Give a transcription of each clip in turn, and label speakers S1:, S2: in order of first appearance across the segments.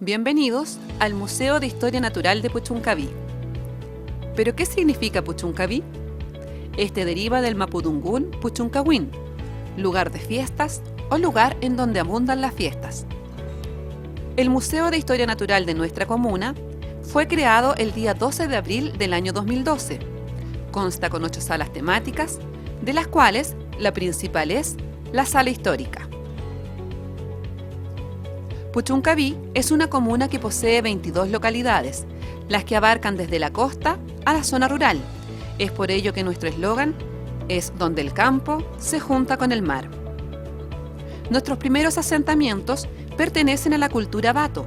S1: Bienvenidos al Museo de Historia Natural de Puchuncaví. ¿Pero qué significa Puchuncaví? Este deriva del mapudungún Puchuncahuín, lugar de fiestas o lugar en donde abundan las fiestas. El Museo de Historia Natural de nuestra comuna fue creado el día 12 de abril del año 2012. Consta con 8 salas temáticas, de las cuales la principal es la Sala Histórica. Puchuncaví es una comuna que posee 22 localidades, las que abarcan desde la costa a la zona rural. Es por ello que nuestro eslogan es donde el campo se junta con el mar. Nuestros primeros asentamientos pertenecen a la cultura Bato.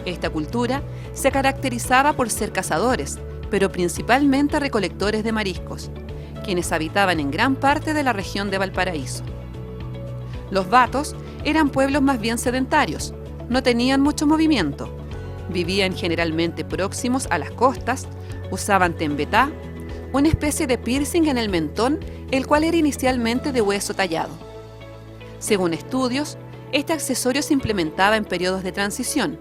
S1: Esta cultura se caracterizaba por ser cazadores, pero principalmente recolectores de mariscos, quienes habitaban en gran parte de la región de Valparaíso. Los Batos eran pueblos más bien sedentarios, no tenían mucho movimiento, vivían generalmente próximos a las costas, usaban tembetá, una especie de piercing en el mentón, el cual era inicialmente de hueso tallado. Según estudios, este accesorio se implementaba en periodos de transición,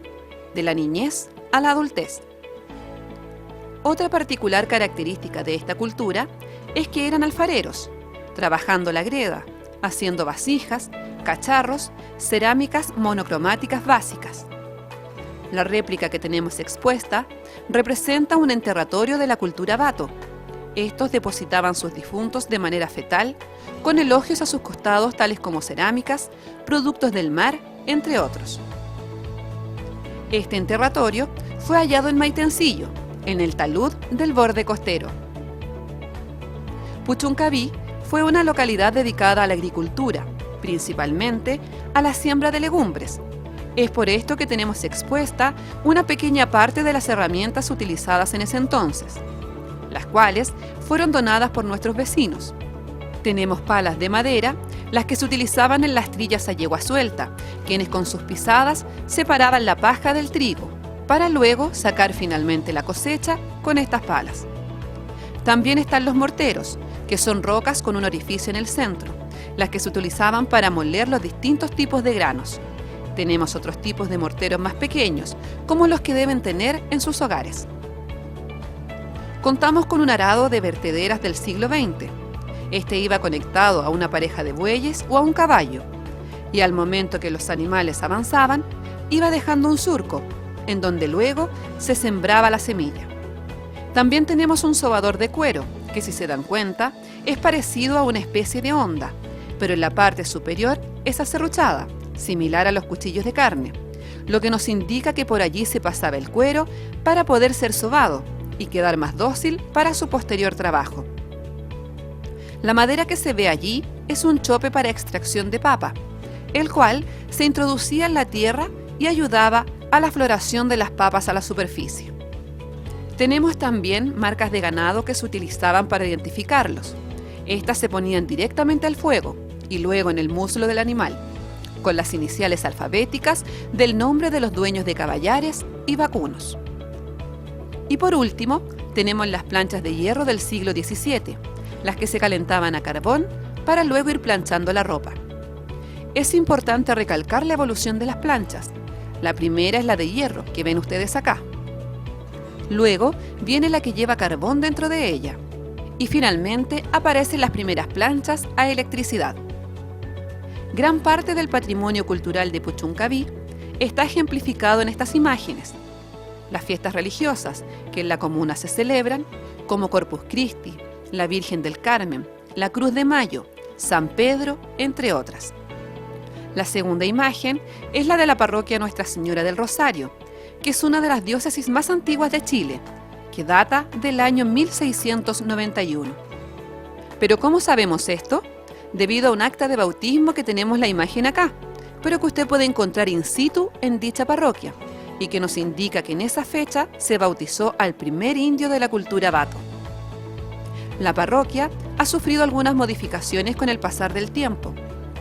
S1: de la niñez a la adultez. Otra particular característica de esta cultura es que eran alfareros, trabajando la greda, haciendo vasijas, cacharros, cerámicas monocromáticas básicas. La réplica que tenemos expuesta representa un enterratorio de la cultura Bato. Estos depositaban sus difuntos de manera fetal, con elogios a sus costados tales como cerámicas, productos del mar, entre otros. Este enterratorio fue hallado en Maitencillo, en el talud del borde costero. Puchuncaví fue una localidad dedicada a la agricultura, principalmente a la siembra de legumbres. Es por esto que tenemos expuesta una pequeña parte de las herramientas utilizadas en ese entonces, las cuales fueron donadas por nuestros vecinos. Tenemos palas de madera, las que se utilizaban en las trillas a yegua suelta, quienes con sus pisadas separaban la paja del trigo, para luego sacar finalmente la cosecha con estas palas. También están los morteros, que son rocas con un orificio en el centro, las que se utilizaban para moler los distintos tipos de granos. Tenemos otros tipos de morteros más pequeños, como los que deben tener en sus hogares. Contamos con un arado de vertederas del siglo XX. Este iba conectado a una pareja de bueyes o a un caballo, y al momento que los animales avanzaban, iba dejando un surco, en donde luego se sembraba la semilla. También tenemos un sobador de cuero, que si se dan cuenta, es parecido a una especie de honda, pero en la parte superior es aserruchada, similar a los cuchillos de carne, lo que nos indica que por allí se pasaba el cuero para poder ser sobado y quedar más dócil para su posterior trabajo. La madera que se ve allí es un chope para extracción de papa, el cual se introducía en la tierra y ayudaba a la floración de las papas a la superficie. Tenemos también marcas de ganado que se utilizaban para identificarlos. Estas se ponían directamente al fuego y luego en el muslo del animal, con las iniciales alfabéticas del nombre de los dueños de caballares y vacunos. Y por último, tenemos las planchas de hierro del siglo XVII, las que se calentaban a carbón para luego ir planchando la ropa. Es importante recalcar la evolución de las planchas. La primera es la de hierro, que ven ustedes acá. Luego viene la que lleva carbón dentro de ella. Y finalmente aparecen las primeras planchas a electricidad. Gran parte del patrimonio cultural de Puchuncaví está ejemplificado en estas imágenes. Las fiestas religiosas que en la comuna se celebran, como Corpus Christi, la Virgen del Carmen, la Cruz de Mayo, San Pedro, entre otras. La segunda imagen es la de la parroquia Nuestra Señora del Rosario, que es una de las diócesis más antiguas de Chile, que data del año 1691. ¿Pero cómo sabemos esto? Debido a un acta de bautismo que tenemos la imagen acá, pero que usted puede encontrar in situ en dicha parroquia, y que nos indica que en esa fecha se bautizó al primer indio de la cultura Bato. La parroquia ha sufrido algunas modificaciones con el pasar del tiempo,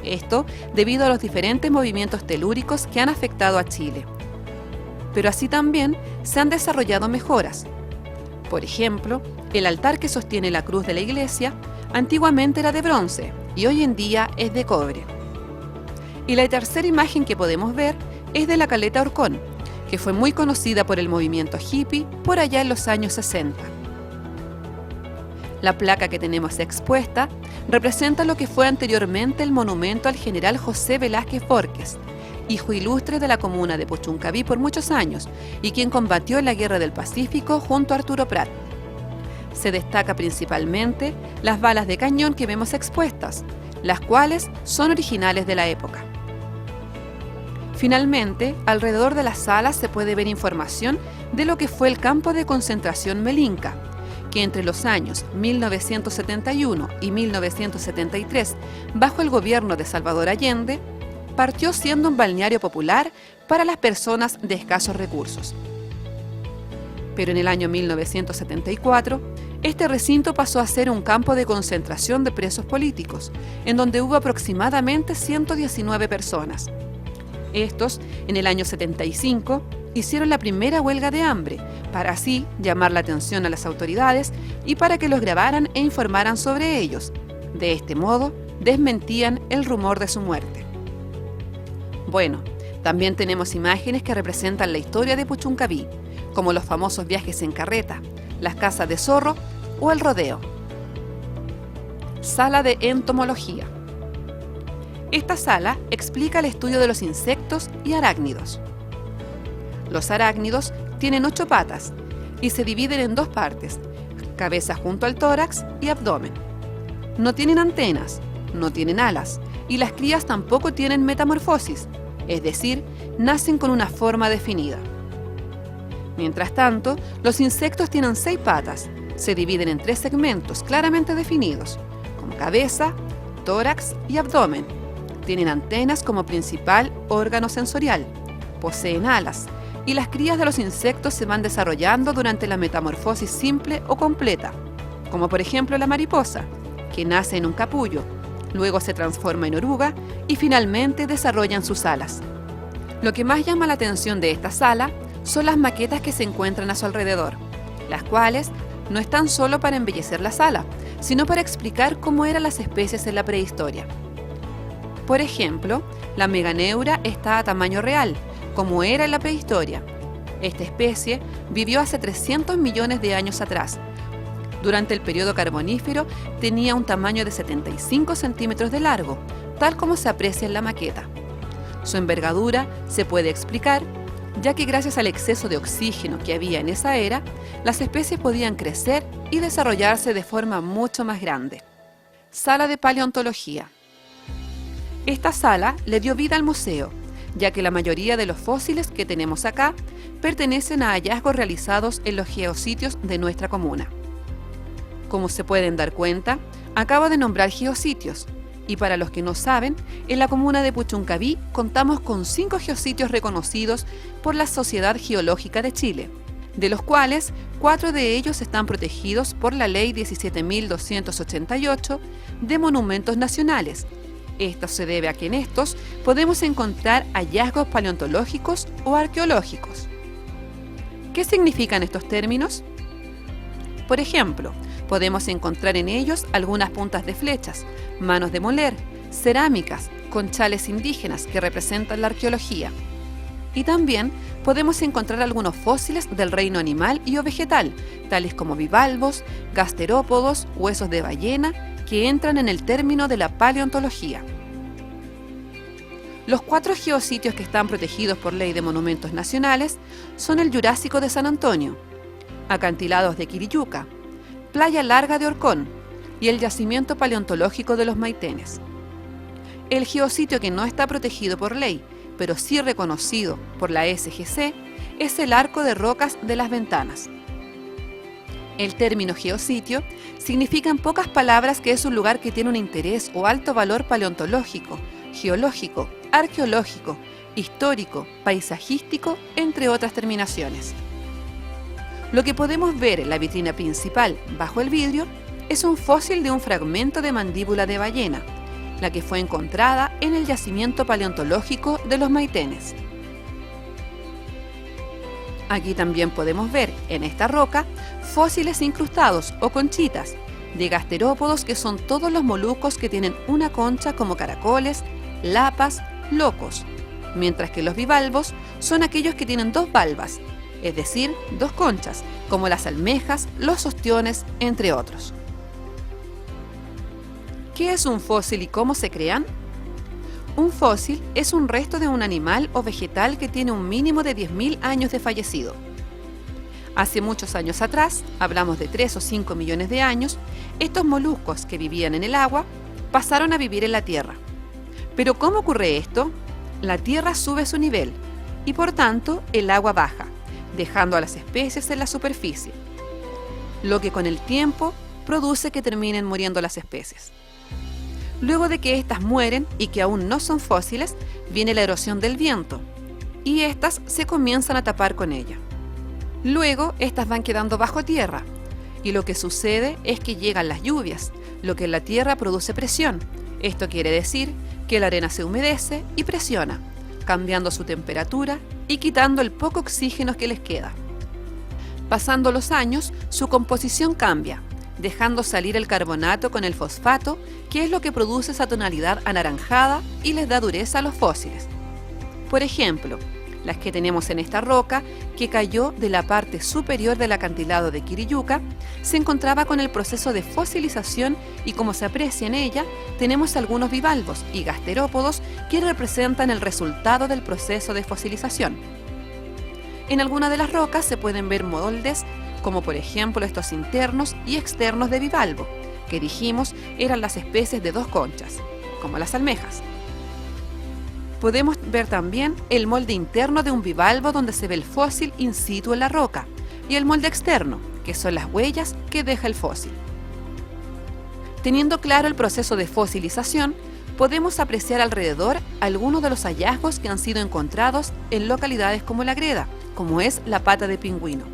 S1: esto debido a los diferentes movimientos telúricos que han afectado a Chile. Pero así también se han desarrollado mejoras. Por ejemplo, el altar que sostiene la cruz de la iglesia antiguamente era de bronce y hoy en día es de cobre. Y la tercera imagen que podemos ver es de la caleta Orcón, que fue muy conocida por el movimiento hippie por allá en los años 60. La placa que tenemos expuesta representa lo que fue anteriormente el monumento al general José Velázquez Borges, hijo ilustre de la comuna de Puchuncaví por muchos años y quien combatió en la Guerra del Pacífico junto a Arturo Prat. Se destaca principalmente las balas de cañón que vemos expuestas, las cuales son originales de la época. Finalmente, alrededor de la sala se puede ver información de lo que fue el campo de concentración Melinca, que entre los años 1971 y 1973, bajo el gobierno de Salvador Allende, partió siendo un balneario popular para las personas de escasos recursos. Pero en el año 1974, este recinto pasó a ser un campo de concentración de presos políticos, en donde hubo aproximadamente 119 personas. Estos, en el año 75, hicieron la primera huelga de hambre, para así llamar la atención a las autoridades y para que los grabaran e informaran sobre ellos. De este modo, desmentían el rumor de su muerte. Bueno, también tenemos imágenes que representan la historia de Puchuncaví, como los famosos viajes en carreta, las casas de zorro o el rodeo. Sala de entomología. Esta sala explica el estudio de los insectos y arácnidos. Los arácnidos tienen 8 patas y se dividen en 2 partes, cabeza junto al tórax y abdomen. No tienen antenas, no tienen alas y las crías tampoco tienen metamorfosis, es decir, nacen con una forma definida. Mientras tanto, los insectos tienen 6 patas, se dividen en 3 segmentos claramente definidos, como cabeza, tórax y abdomen. Tienen antenas como principal órgano sensorial, poseen alas, y las crías de los insectos se van desarrollando durante la metamorfosis simple o completa, como por ejemplo la mariposa, que nace en un capullo, luego se transforma en oruga y finalmente desarrollan sus alas. Lo que más llama la atención de esta sala son las maquetas que se encuentran a su alrededor, las cuales no están solo para embellecer la sala, sino para explicar cómo eran las especies en la prehistoria. Por ejemplo, la meganeura está a tamaño real, como era en la prehistoria. Esta especie vivió hace 300 millones de años atrás. Durante el periodo carbonífero tenía un tamaño de 75 centímetros de largo, tal como se aprecia en la maqueta. Su envergadura se puede explicar, ya que gracias al exceso de oxígeno que había en esa era, las especies podían crecer y desarrollarse de forma mucho más grande. Sala de paleontología. Esta sala le dio vida al museo, ya que la mayoría de los fósiles que tenemos acá pertenecen a hallazgos realizados en los geositios de nuestra comuna. Como se pueden dar cuenta, acabo de nombrar geositios, y para los que no saben, en la comuna de Puchuncaví contamos con 5 geositios reconocidos por la Sociedad Geológica de Chile, de los cuales 4 de ellos están protegidos por la Ley 17.288 de Monumentos Nacionales. Esto se debe a que en estos podemos encontrar hallazgos paleontológicos o arqueológicos. ¿Qué significan estos términos? Por ejemplo, podemos encontrar en ellos algunas puntas de flechas, manos de moler, cerámicas, conchales indígenas que representan la arqueología. Y también podemos encontrar algunos fósiles del reino animal y o vegetal, tales como bivalvos, gasterópodos, huesos de ballena, que entran en el término de la paleontología. Los 4 geositios que están protegidos por Ley de Monumentos Nacionales son el Jurásico de San Antonio, acantilados de Quiriyuca, Playa Larga de Orcón y el Yacimiento Paleontológico de los Maitenes. El geositio que no está protegido por ley, pero sí reconocido por la SGC, es el Arco de Rocas de las Ventanas. El término geositio significa en pocas palabras que es un lugar que tiene un interés o alto valor paleontológico, geológico, arqueológico, histórico, paisajístico, entre otras terminaciones. Lo que podemos ver en la vitrina principal, bajo el vidrio, es un fósil de un fragmento de mandíbula de ballena, la que fue encontrada en el yacimiento paleontológico de los Maitenes. Aquí también podemos ver, en esta roca, fósiles incrustados o conchitas, de gasterópodos que son todos los moluscos que tienen una concha como caracoles, lapas, locos, mientras que los bivalvos son aquellos que tienen dos valvas, es decir, dos conchas, como las almejas, los ostiones, entre otros. ¿Qué es un fósil y cómo se crean? Un fósil es un resto de un animal o vegetal que tiene un mínimo de 10.000 años de fallecido. Hace muchos años atrás, hablamos de 3 o 5 millones de años, estos moluscos que vivían en el agua pasaron a vivir en la tierra. ¿Pero cómo ocurre esto? La tierra sube su nivel y por tanto el agua baja, dejando a las especies en la superficie, lo que con el tiempo produce que terminen muriendo las especies. Luego de que éstas mueren y que aún no son fósiles, viene la erosión del viento y éstas se comienzan a tapar con ella. Luego, éstas van quedando bajo tierra y lo que sucede es que llegan las lluvias, lo que en la tierra produce presión. Esto quiere decir que la arena se humedece y presiona, cambiando su temperatura y quitando el poco oxígeno que les queda. Pasando los años, su composición cambia, dejando salir el carbonato con el fosfato, que es lo que produce esa tonalidad anaranjada y les da dureza a los fósiles. Por ejemplo, las que tenemos en esta roca, que cayó de la parte superior del acantilado de Quiriyuca, se encontraba con el proceso de fosilización y como se aprecia en ella, tenemos algunos bivalvos y gasterópodos que representan el resultado del proceso de fosilización. En algunas de las rocas se pueden ver moldes, como por ejemplo estos internos y externos de bivalvo, que dijimos eran las especies de dos conchas, como las almejas. Podemos ver también el molde interno de un bivalvo donde se ve el fósil in situ en la roca y el molde externo, que son las huellas que deja el fósil. Teniendo claro el proceso de fosilización, podemos apreciar alrededor algunos de los hallazgos que han sido encontrados en localidades como La Greda, como es la pata de pingüino.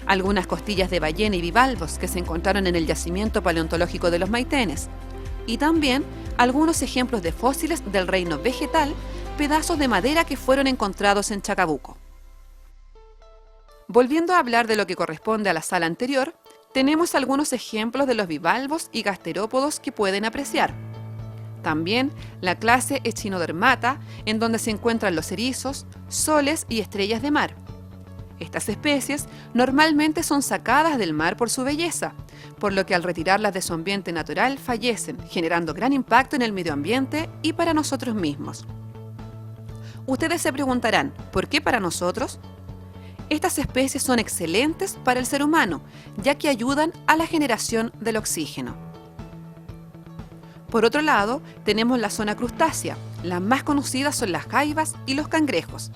S1: Algunas costillas de ballena y bivalvos que se encontraron en el yacimiento paleontológico de los Maitenes, y también algunos ejemplos de fósiles del reino vegetal, pedazos de madera que fueron encontrados en Chacabuco. Volviendo a hablar de lo que corresponde a la sala anterior, tenemos algunos ejemplos de los bivalvos y gasterópodos que pueden apreciar. También la clase Echinodermata, en donde se encuentran los erizos, soles y estrellas de mar. Estas especies normalmente son sacadas del mar por su belleza, por lo que al retirarlas de su ambiente natural fallecen, generando gran impacto en el medio ambiente y para nosotros mismos. Ustedes se preguntarán, ¿por qué para nosotros? Estas especies son excelentes para el ser humano, ya que ayudan a la generación del oxígeno. Por otro lado, tenemos la zona crustácea. Las más conocidas son las jaivas y los cangrejos.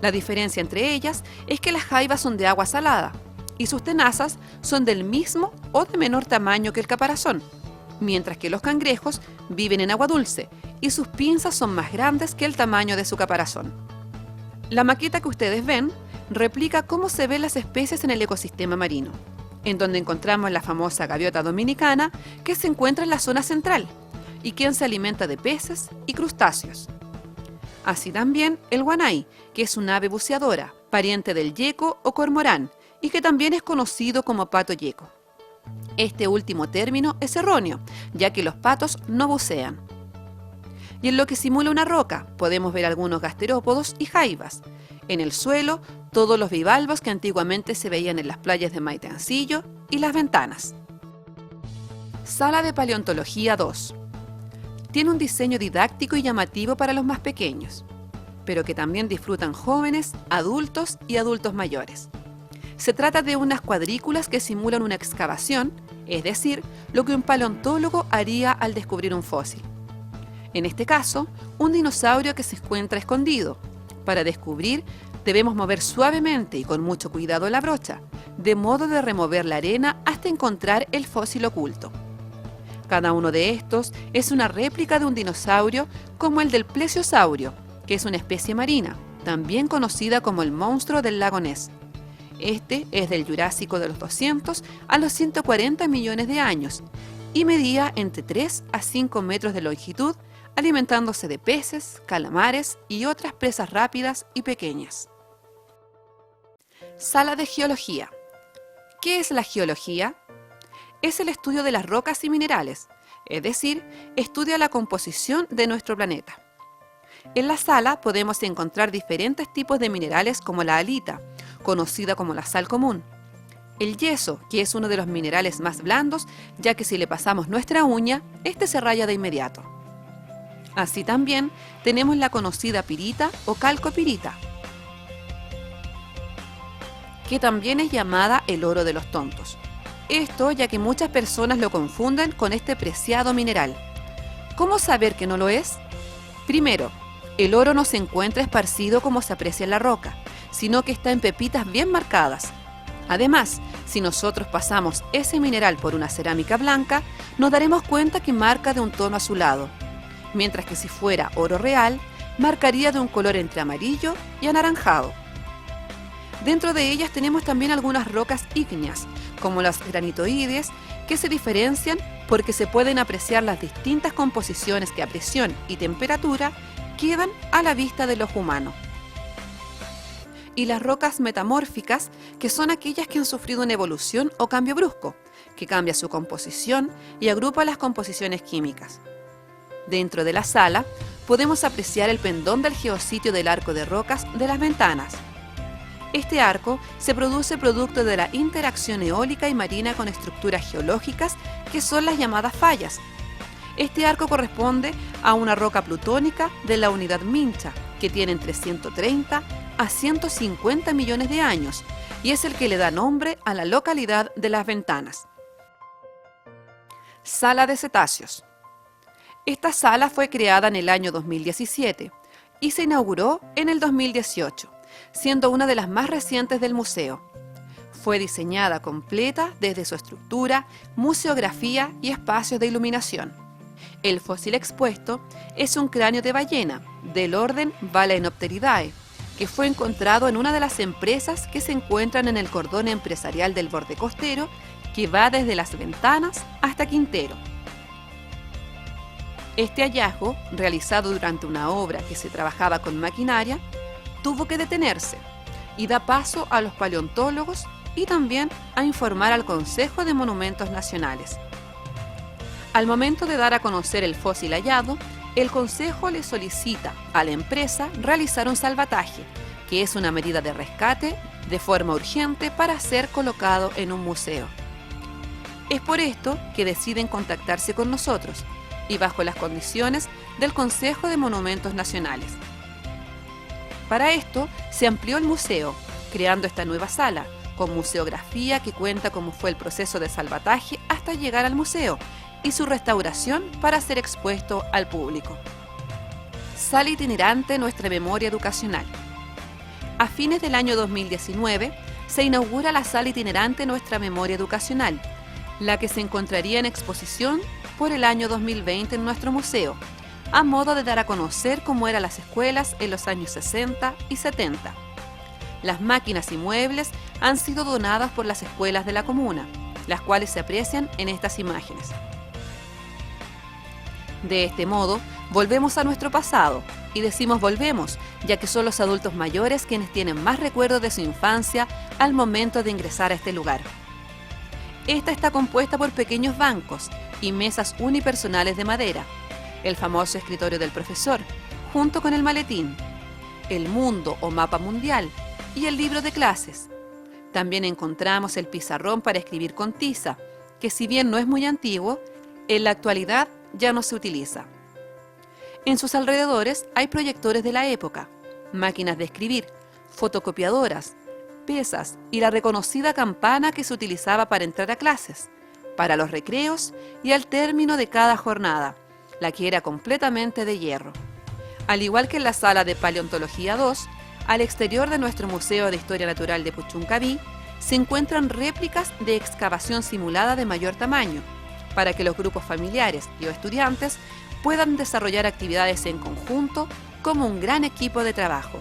S1: La diferencia entre ellas es que las jaivas son de agua salada y sus tenazas son del mismo o de menor tamaño que el caparazón, mientras que los cangrejos viven en agua dulce y sus pinzas son más grandes que el tamaño de su caparazón. La maqueta que ustedes ven replica cómo se ven las especies en el ecosistema marino, en donde encontramos la famosa gaviota dominicana que se encuentra en la zona central y quien se alimenta de peces y crustáceos. Así también el guanay, que es un ave buceadora, pariente del yeco o cormorán, y que también es conocido como pato yeco. Este último término es erróneo, ya que los patos no bucean. Y en lo que simula una roca, podemos ver algunos gasterópodos y jaivas. En el suelo, todos los bivalvos que antiguamente se veían en las playas de Maitencillo y las ventanas. Sala de Paleontología 2. Tiene un diseño didáctico y llamativo para los más pequeños, pero que también disfrutan jóvenes, adultos y adultos mayores. Se trata de unas cuadrículas que simulan una excavación, es decir, lo que un paleontólogo haría al descubrir un fósil. En este caso, un dinosaurio que se encuentra escondido. Para descubrir, debemos mover suavemente y con mucho cuidado la brocha, de modo de remover la arena hasta encontrar el fósil oculto. Cada uno de estos es una réplica de un dinosaurio como el del plesiosaurio, que es una especie marina, también conocida como el monstruo del lago Ness. Este es del Jurásico de los 200 a los 140 millones de años y medía entre 3 a 5 metros de longitud, alimentándose de peces, calamares y otras presas rápidas y pequeñas. Sala de Geología. ¿Qué es la geología? Es el estudio de las rocas y minerales, es decir, estudia la composición de nuestro planeta. En la sala podemos encontrar diferentes tipos de minerales como la halita, conocida como la sal común. El yeso, que es uno de los minerales más blandos, ya que si le pasamos nuestra uña, este se raya de inmediato. Así también tenemos la conocida pirita o calcopirita, que también es llamada el oro de los tontos. Esto ya que muchas personas lo confunden con este preciado mineral. ¿Cómo saber que no lo es? Primero, el oro no se encuentra esparcido como se aprecia en la roca, sino que está en pepitas bien marcadas. Además, si nosotros pasamos ese mineral por una cerámica blanca, nos daremos cuenta que marca de un tono azulado, mientras que si fuera oro real, marcaría de un color entre amarillo y anaranjado. Dentro de ellas tenemos también algunas rocas ígneas, como las granitoides, que se diferencian porque se pueden apreciar las distintas composiciones que a presión y temperatura quedan a la vista del ojo humano. Y las rocas metamórficas, que son aquellas que han sufrido una evolución o cambio brusco, que cambia su composición y agrupa las composiciones químicas. Dentro de la sala podemos apreciar el pendón del geositio del arco de rocas de las ventanas. Este arco se produce producto de la interacción eólica y marina con estructuras geológicas que son las llamadas fallas. Este arco corresponde a una roca plutónica de la unidad Mincha, que tiene entre 130 a 150 millones de años y es el que le da nombre a la localidad de Las Ventanas. Sala de cetáceos. Esta sala fue creada en el año 2017 y se inauguró en el 2018. Siendo una de las más recientes del museo. Fue diseñada completa desde su estructura, museografía y espacios de iluminación. El fósil expuesto es un cráneo de ballena del orden Balaenopteridae, que fue encontrado en una de las empresas que se encuentran en el cordón empresarial del borde costero, que va desde Las Ventanas hasta Quintero. Este hallazgo, realizado durante una obra que se trabajaba con maquinaria, tuvo que detenerse y da paso a los paleontólogos y también a informar al Consejo de Monumentos Nacionales. Al momento de dar a conocer el fósil hallado, el Consejo le solicita a la empresa realizar un salvataje, que es una medida de rescate de forma urgente para ser colocado en un museo. Es por esto que deciden contactarse con nosotros y bajo las condiciones del Consejo de Monumentos Nacionales. Para esto se amplió el museo, creando esta nueva sala, con museografía que cuenta cómo fue el proceso de salvataje hasta llegar al museo y su restauración para ser expuesto al público. Sala itinerante Nuestra Memoria Educacional. A fines del año 2019 se inaugura la sala itinerante Nuestra Memoria Educacional, la que se encontraría en exposición por el año 2020 en nuestro museo, a modo de dar a conocer cómo eran las escuelas en los años 60 y 70. Las máquinas y muebles han sido donadas por las escuelas de la comuna, las cuales se aprecian en estas imágenes. De este modo, volvemos a nuestro pasado, y decimos volvemos, ya que son los adultos mayores quienes tienen más recuerdos de su infancia al momento de ingresar a este lugar. Esta está compuesta por pequeños bancos y mesas unipersonales de madera, el famoso escritorio del profesor, junto con el maletín, el mundo o mapa mundial y el libro de clases. También encontramos el pizarrón para escribir con tiza, que si bien no es muy antiguo, en la actualidad ya no se utiliza. En sus alrededores hay proyectores de la época, máquinas de escribir, fotocopiadoras, pesas y la reconocida campana que se utilizaba para entrar a clases, para los recreos y al término de cada jornada, la que era completamente de hierro. Al igual que en la sala de Paleontología 2, al exterior de nuestro Museo de Historia Natural de Puchuncaví, se encuentran réplicas de excavación simulada de mayor tamaño, para que los grupos familiares y o estudiantes puedan desarrollar actividades en conjunto como un gran equipo de trabajo.